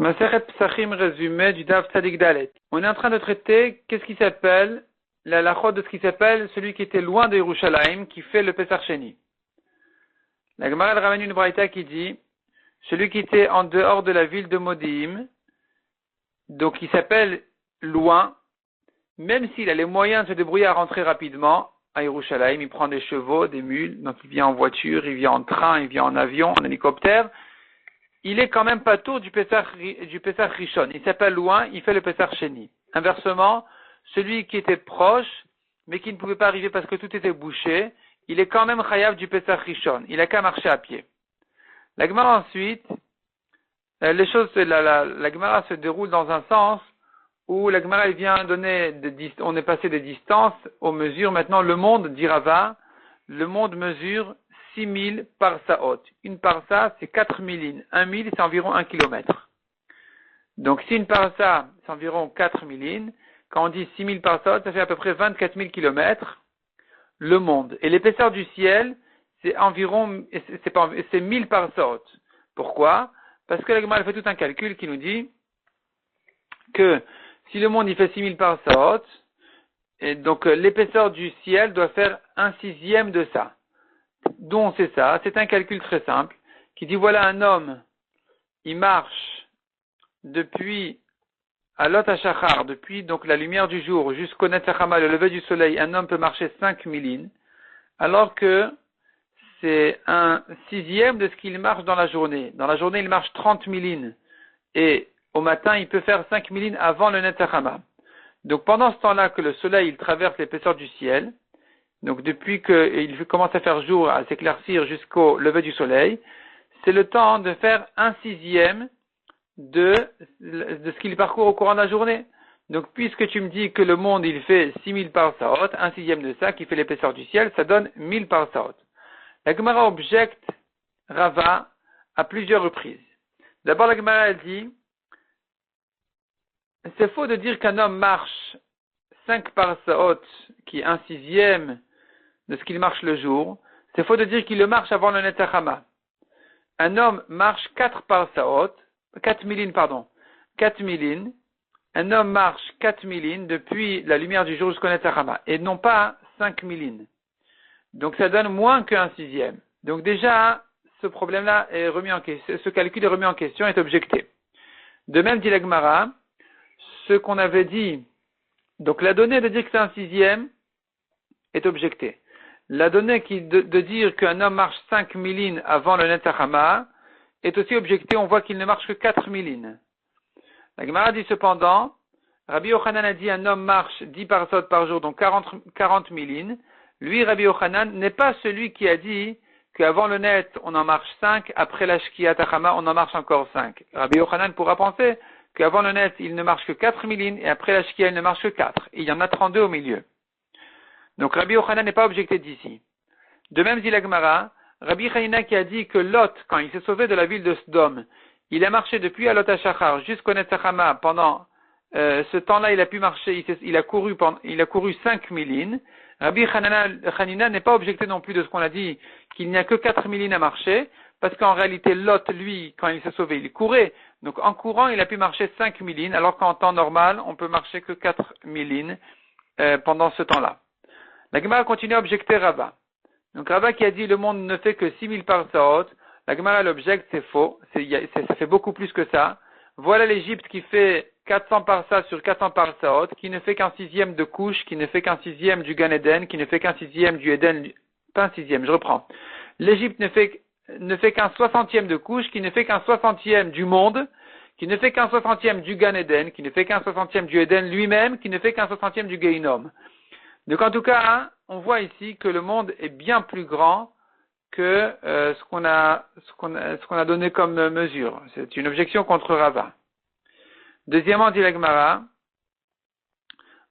Masechet Psachim résumé du Daf Tzadik Dalet. On est en train de traiter qu'est-ce qui s'appelle la halachot de ce qui s'appelle celui qui était loin de Yerushalayim, qui fait le Pesach Sheni. La Gemara elle ramène une braïta qui dit celui qui était en dehors de la ville de Modi'im, donc il s'appelle loin, même s'il a les moyens de se débrouiller à rentrer rapidement à Yerushalayim, il prend des chevaux, des mules, donc il vient en voiture, il vient en train, il vient en avion, en hélicoptère. Il est quand même pas tour du Pesach Rishon. Il s'appelle loin, il fait le Pesach Sheni. Inversement, celui qui était proche, mais qui ne pouvait pas arriver parce que tout était bouché, il est quand même chayav du Pesach Rishon. Il a qu'à marcher à pied. La Gemara ensuite, la Gemara se déroule dans un sens où la Gemara vient donner on est passé des distances aux mesures. Maintenant, le monde, dit Rava, le monde mesure 6000 parsaot. Une parsa, c'est 4 milines. 1 mille, c'est environ 1 kilomètre. Donc, si une parsa, c'est environ 4 milines, quand on dit 6000 parsaot, ça fait à peu près 24 000 kilomètres, le monde. Et l'épaisseur du ciel, c'est environ, c'est 1000 parsaot. Pourquoi? Parce que la Gemara fait tout un calcul qui nous dit que si le monde, il fait 6000 parsaot, et donc l'épaisseur du ciel doit faire 1/6 de ça. D'où on sait ça? C'est un calcul très simple qui dit voilà un homme, il marche depuis Alot HaShachar, depuis donc la lumière du jour jusqu'au Netzachama, le lever du soleil, un homme peut marcher 5 milines, alors que c'est 1/6 de ce qu'il marche dans la journée. Dans la journée, il marche 30 milines et au matin, il peut faire 5 milines avant le Netzachama. Donc pendant ce temps-là que le soleil il traverse l'épaisseur du ciel, donc depuis qu'il commence à faire jour, à s'éclaircir jusqu'au lever du soleil, c'est le temps de faire 1/6 de ce qu'il parcourt au courant de la journée. Donc puisque tu me dis que le monde il fait 6000 parsaot, 1/6 de ça qui fait l'épaisseur du ciel, ça donne 1000 parsaot. La Gemara objecte Rava à plusieurs reprises. D'abord la Gemara elle dit c'est faux de dire qu'un homme marche 5 parsaot qui est 1/6 de ce qu'il marche le jour, c'est faux de dire qu'il le marche avant le Netzachama. Un homme marche 4 milines, un homme marche 4 milines depuis la lumière du jour jusqu'au Netzachama, et non pas 5 milines. Donc ça donne moins que 1/6. Donc déjà, ce problème-là est remis en question, ce calcul est remis en question, est objecté. De même, dit la Gemara, ce qu'on avait dit, donc la donnée de dire que c'est 1/6 est objectée. La donnée de dire qu'un homme marche 5 milines avant le Netzachama est aussi objectée, on voit qu'il ne marche que 4 milines. La Gemara dit cependant, Rabbi Yochanan a dit un homme marche 10 parsot par jour, donc 40 milines. Lui, Rabbi Yochanan, n'est pas celui qui a dit qu'avant le Net, on en marche 5, après la Shkiyat HaChama, on en marche encore 5. Rabbi Yochanan pourra penser qu'avant le Net, il ne marche que 4 milines, et après la Shkiyat, il ne marche que 4. Et il y en a 32 au milieu. Donc Rabbi Yochanan n'est pas objecté d'ici. De même dit la Gemara, Rabbi Hanina qui a dit que Lot, quand il s'est sauvé de la ville de Sodome, il a marché depuis Alot HaShachar jusqu'au Netzachama pendant ce temps-là, il a pu marcher, il a couru 5 milines. Rabbi Hanina n'est pas objecté non plus de ce qu'on a dit qu'il n'y a que 4 milines à marcher, parce qu'en réalité Lot, lui, quand il s'est sauvé, il courait. Donc en courant, il a pu marcher 5 milines, alors qu'en temps normal, on peut marcher que 4 milines pendant ce temps-là. La Gemara continue à objecter Rava. Donc Rava qui a dit le monde ne fait que 6000 parsaot, la Gemara l'objecte, c'est faux, ça fait beaucoup plus que ça. Voilà l'Égypte qui fait 400 parsas sur 400 parsaot, qui ne fait qu'1/6 de couche, qui ne fait qu'1/6 du Gan Eden, qui ne fait qu'1/6 du Eden, pas 1/6, je reprends. L'Égypte ne fait qu'un 60e de couche, qui ne fait qu'un 60e du monde, qui ne fait qu'un 60e du Gan Eden, qui ne fait qu'un 60e du Eden lui-même, qui ne fait qu'un 60e du Gehinom. Donc en tout cas, on voit ici que le monde est bien plus grand que ce qu'on a donné comme mesure. C'est une objection contre Rava. Deuxièmement, dit la Gemara,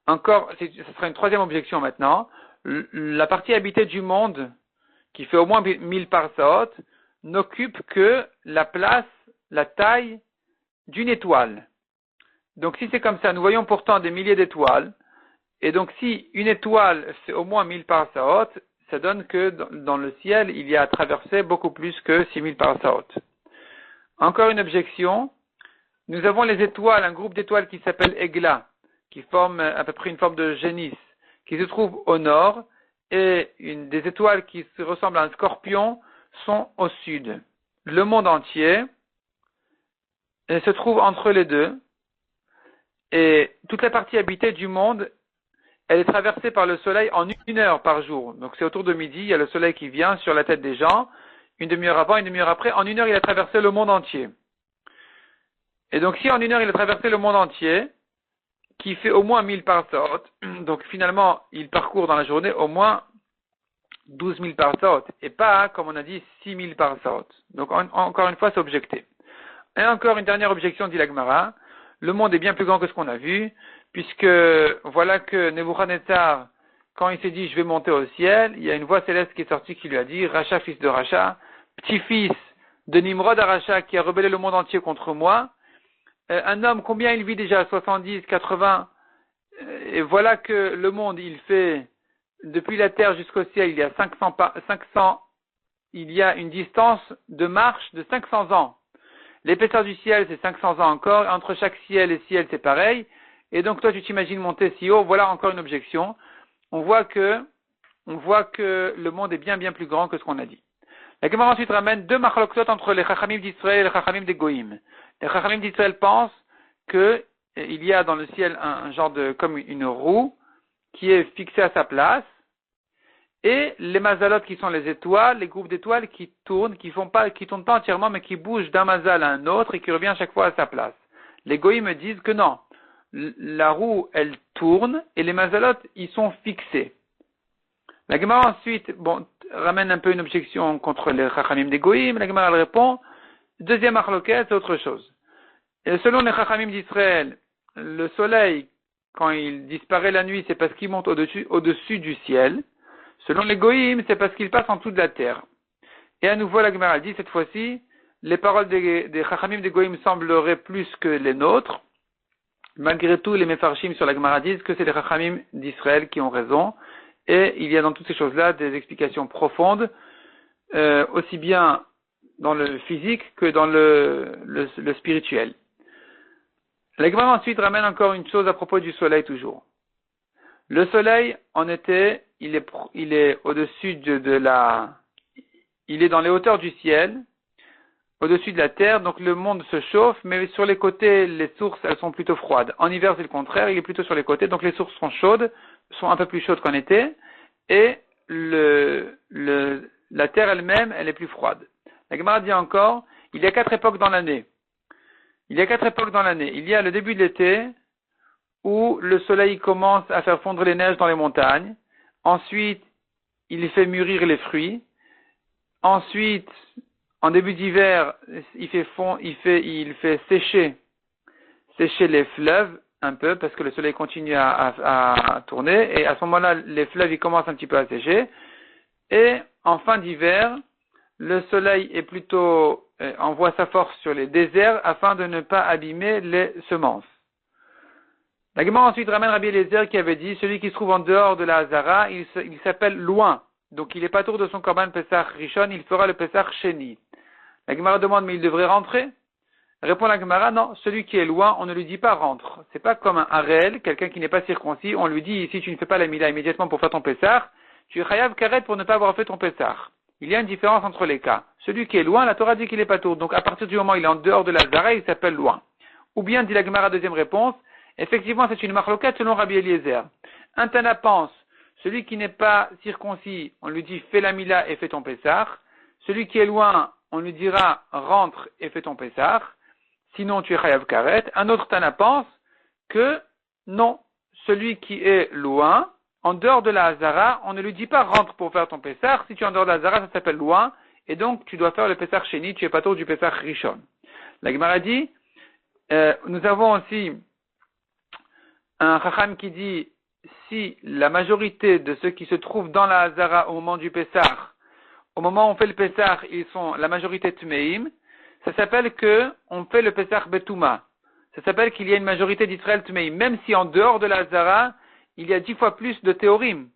encore, ce sera une troisième objection maintenant. La partie habitée du monde, qui fait au moins 1000 parsaot, n'occupe que la place, la taille d'une étoile. Donc si c'est comme ça, nous voyons pourtant des milliers d'étoiles. Et donc, si une étoile fait au moins 1000 parsaot, ça donne que dans le ciel, il y a à traverser beaucoup plus que 6000 parsaot. Encore une objection. nous avons les étoiles, un groupe d'étoiles qui s'appelle Egla, qui forme à peu près une forme de génisse, qui se trouve au nord, et des étoiles qui se ressemblent à un scorpion sont au sud. Le monde entier se trouve entre les deux, et toute la partie habitée du monde, elle est traversée par le soleil en 1 heure par jour. Donc c'est autour de midi, il y a le soleil qui vient sur la tête des gens, 1/2 heure avant, 1/2 heure après, en 1 heure il a traversé le monde entier. Et donc si en 1 heure il a traversé le monde entier, qui fait au moins 1000 parsot, donc finalement il parcourt dans la journée au moins 12 000 parsot, et pas, comme on a dit, 6 000 parsot. Donc encore une fois c'est objecté. Et encore une dernière objection, dit la Gemara, le monde est bien plus grand que ce qu'on a vu, puisque voilà que Nebuchadnezzar, quand il s'est dit je vais monter au ciel, il y a une voix céleste qui est sortie qui lui a dit, Racha, fils de Racha, petit-fils de Nimrod à Racha qui a rebellé le monde entier contre moi, un homme, combien il vit déjà? 70, 80, et voilà que le monde, il fait, depuis la terre jusqu'au ciel, il y a 500, il y a une distance de marche de 500 ans. L'épaisseur du ciel, c'est 500 ans encore, entre chaque ciel et ciel, c'est pareil, et donc toi, tu t'imagines monter si haut, voilà encore une objection. On voit que le monde est bien, bien plus grand que ce qu'on a dit. La Gemara ensuite ramène 2 machloktot entre les Chachamim d'Israël et les Chachamim des Goïm. Les Chachamim d'Israël pensent que il y a dans le ciel un genre de, comme une roue, qui est fixée à sa place, et les mazalot qui sont les étoiles, les groupes d'étoiles qui tournent, qui tournent pas entièrement, mais qui bougent d'un mazal à un autre et qui revient à chaque fois à sa place. Les Goïm disent que non. La roue, elle tourne, et les mazalot, ils sont fixés. La Gemara ensuite, ramène un peu une objection contre les Chachamim des Goïm. La Gemara répond, deuxième achloket, c'est autre chose. Et selon les Chachamim d'Israël, le soleil, quand il disparaît la nuit, c'est parce qu'il monte au-dessus du ciel. Selon les Goïm, c'est parce qu'il passe en dessous de la terre. Et à nouveau, la Gemara dit, cette fois-ci, les paroles des Chachamim des Goïm sembleraient plus que les nôtres. Malgré tout, les Mefarshim sur la Gemara disent que c'est les Chachamim d'Israël qui ont raison. Et il y a dans toutes ces choses-là des explications profondes, aussi bien dans le physique que dans le spirituel. La Gemara ensuite ramène encore une chose à propos du soleil toujours. Le soleil, en été, il est au-dessus il est dans les hauteurs du ciel, au-dessus de la terre, donc le monde se chauffe, mais sur les côtés, les sources, elles sont plutôt froides. En hiver, c'est le contraire, il est plutôt sur les côtés, donc les sources sont chaudes, sont un peu plus chaudes qu'en été, et la terre elle-même, elle est plus froide. La Gemara dit encore, il y a 4 époques dans l'année. Il y a 4 époques dans l'année. Il y a le début de l'été, où le soleil commence à faire fondre les neiges dans les montagnes. Ensuite, il fait mûrir les fruits. Ensuite, en début d'hiver, il fait sécher les fleuves un peu, parce que le soleil continue à tourner, et à ce moment-là, les fleuves, ils commencent un petit peu à sécher. Et en fin d'hiver, le soleil est plutôt, envoie sa force sur les déserts afin de ne pas abîmer les semences. La Gemara ensuite ramène Rabbi Eliezer qui avait dit, celui qui se trouve en dehors de la Hazara, il s'appelle loin. Donc il n'est pas tour de son Korban Pesach Rishon, il fera le Pesach Sheni. La Gemara demande, mais il devrait rentrer? Répond la Gemara, non, celui qui est loin, on ne lui dit pas rentre. C'est pas comme un Harel, quelqu'un qui n'est pas circoncis, on lui dit, si tu ne fais pas la Mila immédiatement pour faire ton Pesach, tu es chayav karet pour ne pas avoir fait ton Pesach. Il y a une différence entre les cas. Celui qui est loin, la Torah dit qu'il n'est pas tour. Donc à partir du moment où il est en dehors de la Hazara, il s'appelle loin. Ou bien, dit la Gemara, deuxième réponse, effectivement, c'est une marloquette selon Rabbi Eliezer. Un Tana pense, celui qui n'est pas circoncis, on lui dit fais la Mila et fais ton Pesach. Celui qui est loin, on lui dira rentre et fais ton Pesach. Sinon, tu es chayav karet. Un autre Tana pense que non, celui qui est loin, en dehors de la Hazara, on ne lui dit pas rentre pour faire ton Pesach. Si tu es en dehors de la Hazara, ça s'appelle loin. Et donc, tu dois faire le Pesach Sheni, tu es pas tour du Pesach Rishon. La Gemara dit, nous avons aussi un Chacham qui dit, si la majorité de ceux qui se trouvent dans la Hazara au moment du Pesach, au moment où on fait le Pesach, ils sont la majorité Tmeim, ça s'appelle on fait le Pesach Betouma. Ça s'appelle qu'il y a une majorité d'Israël Tmeim. Même si en dehors de la Hazara, il y a 10 fois plus de théorim.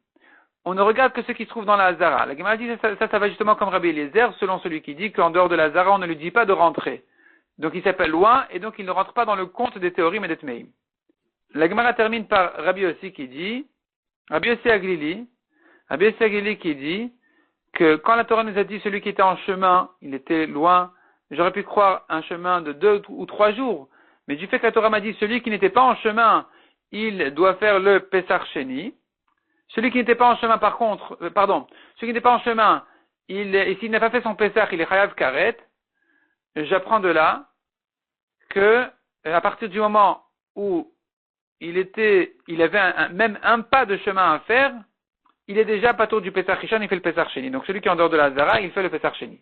On ne regarde que ceux qui se trouvent dans la Hazara. La Gemara dit ça va justement comme Rabbi Eliezer, selon celui qui dit qu'en dehors de la Hazara, on ne lui dit pas de rentrer. Donc il s'appelle loin, et donc il ne rentre pas dans le compte des théories et des tmeim. La Gemara termine par Rabbi Yossi qui dit, Rabbi Yossi Aglili qui dit que quand la Torah nous a dit celui qui était en chemin, il était loin, j'aurais pu croire un chemin de 2 ou 3 jours, mais du fait que la Torah m'a dit celui qui n'était pas en chemin, il doit faire le Pesach Sheni. Celui qui n'était pas en chemin par contre, celui qui n'était pas en chemin, et s'il n'a pas fait son Pesach, il est Chayav Karet. J'apprends de là que à partir du moment où il avait même un pas de chemin à faire, il est déjà pas tour du Pesach Rishon, il fait le Pesach Sheni. Donc celui qui est en dehors de la Zara, il fait le Pesach Sheni.